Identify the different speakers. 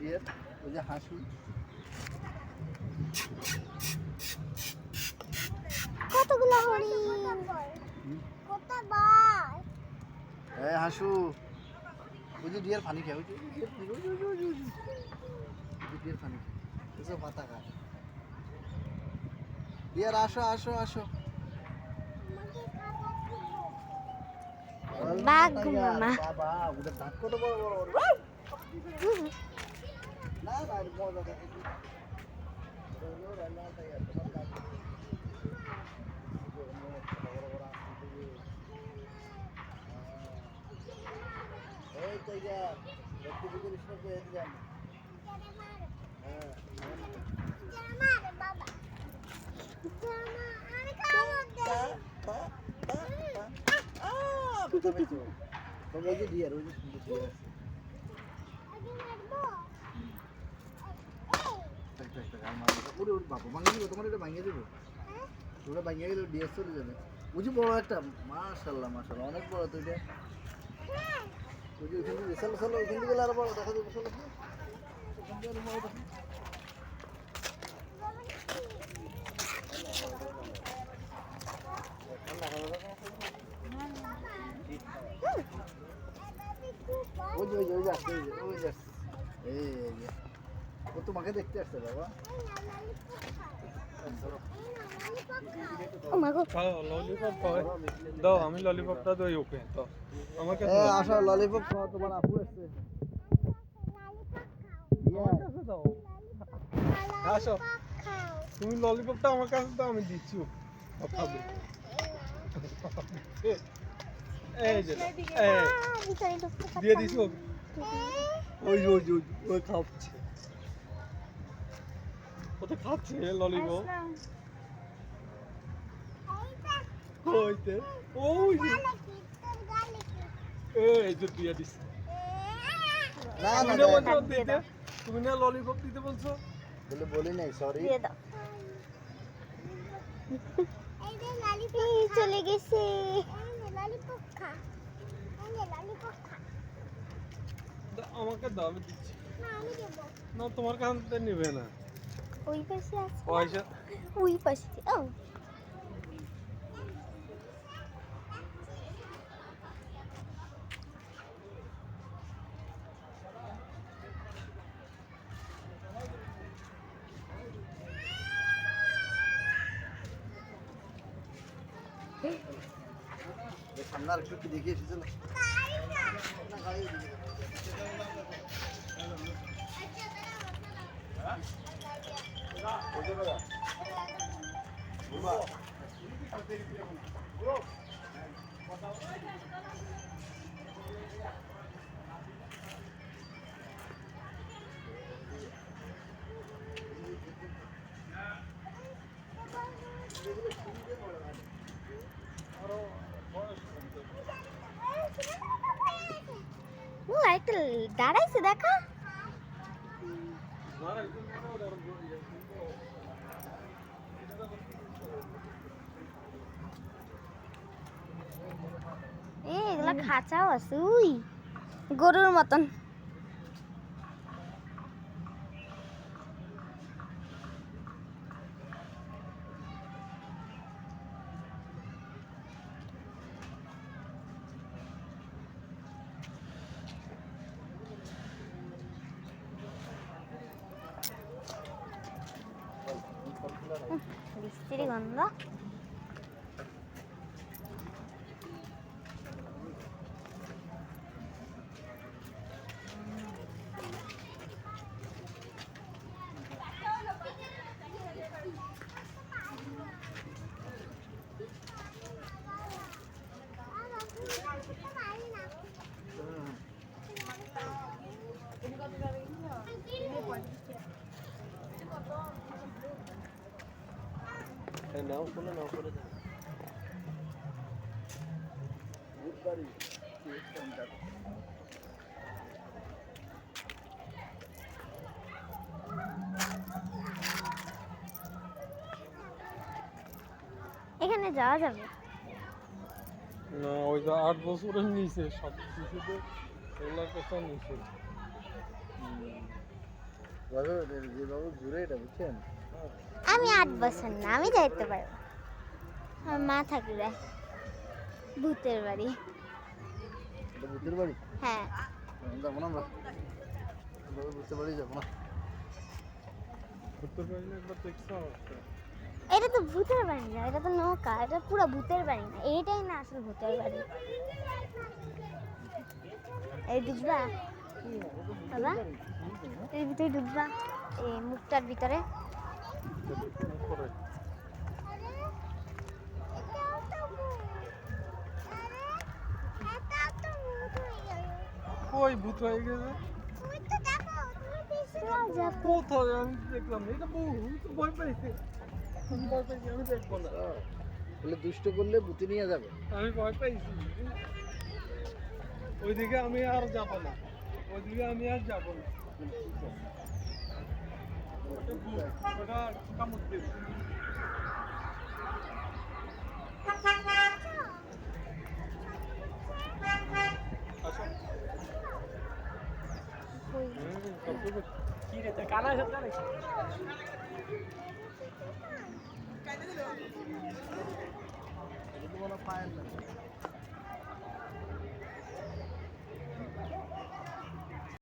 Speaker 1: Deer, ওই যে হাসু।
Speaker 2: কতগুলো হরিণ, কত বার।
Speaker 1: এই হাসু, ওই যে ডিয়ার পানি খায়, ওই যে ডিয়ার পানি খায়, এসব পাতা খায়। ডিয়ার আসো আসো আসো।
Speaker 2: বাঘ মামা।
Speaker 1: বাবা, ওদের দাঁত কত বড় বড় বড়। না না, মজা দেখে কি। এই তো যা, একটু ভিতরে সব এসে যান। হ্যাঁ। ওই যে ডিয়ার, ওই যে সুন্দর ডিয়ার আছে। ওরে ওরে বাবা, ভাঙিয়ে দেবো, তোমার এটা ভাঙিয়ে দেবো। ওটা ভাঙিয়ে গেলে ডিয়ার চলে যাবে। বুঝি বড় একটা, মাশাল্লাহ মাশাল্লাহ, অনেক বড় তো এটা। ওই যে ওইখান থেকে চলো চলো, ওইখান থেকে আরো বড় দেখা যাবে, চলো ওইখান থেকে আরো বড় দেখা। ওই যে ওই যে ওই যে আসছে, ওই যে আসছে, এই যে ও তোমাকে দেখতে আসছে বাবা।
Speaker 2: ও মা গো,
Speaker 3: ললিপপ খাওয়াই দাও, আমি ললিপপটা দই ওকে তো আমাকে
Speaker 1: আসো ললিপপ খাও, তোমার আপু আসছে।
Speaker 3: আমার কাছে দাও, আসো তুমি ললিপপটা আমার কাছে দাও, আমি দিচ্ছি ওকে খাবে। এই যে এই দিয়ে দিছি ওকে, ওই যে ওই যে ওই খাচ্ছে, ও তো খাচ্ছে ললিপপ। ওইতে ওই যে এই যে দিয়ে দিছি।
Speaker 1: না না
Speaker 3: তুমি না বলছো দিতে, তুমি না ললিপপ দিতে বলছো।
Speaker 1: বলে বলি নাই, সরি।
Speaker 2: দিয়ে দাও। এই চলে গেছে।
Speaker 3: আমাকে দাও, আমি দিচ্ছি। না তোমার কাছ থেকে নেবে না
Speaker 2: ওই পাশে আছে,
Speaker 3: পয়সা।
Speaker 2: ওই পাশে। ও
Speaker 1: সামনে আর একটু দেখে এসেছিল।
Speaker 2: ও একটা দাঁড়াইছে দেখা। এগুলা খাঁচাও আছে, উই গরুর মতন। বৃষ্টির গন্ধ।
Speaker 1: নাও করে নাও করে দাও।
Speaker 2: এখানে যাওয়া যাবে।
Speaker 3: না ওই যে 8 বছরের নিচে সব শিশুদের ওগুলোর কথা নিচে।
Speaker 1: যেভাবে ঘুরে এটা বুঝছেন
Speaker 2: আমি 8 বছর না, আমি যাইতে পারবো। আমার মা থাকবে ভূতের বাড়ি।
Speaker 1: এটা ভূতের বাড়ি
Speaker 2: হ্যাঁ,
Speaker 1: যাবো না আমরা ভূতের বাড়ি যাবো না
Speaker 3: ঘুরতে পারলে একবার দেখছো
Speaker 2: এটা তো ভূতের বাড়ি না, এটা তো নৌকা, এটা পুরো ভূতের বাড়ি না, এইটাই না আসলে ভূতের বাড়ি। এই ঢুকবা বাবা, এর ভিতরে ঢুকবা, এই মুখটার ভিতরে।
Speaker 3: কই ভূত হয়ে গেছে কোথায় আমি দেখলাম এটা বহুত ভয় পাইছে আমি ভয় পাইছি আমি দেখবো না
Speaker 1: বলে দুষ্ট করলে ভূতে নিয়ে যাবে
Speaker 3: আমি ভয় পাইছি ওইদিকে আমি আর যাবো না ওইদিকে আমি আর যাবো না ওটা ভূত, ওটা কামড় দেবে আসো কি রে তুই কানা সাথে নাকি
Speaker 1: এটা তো মনে হয় পায়ের না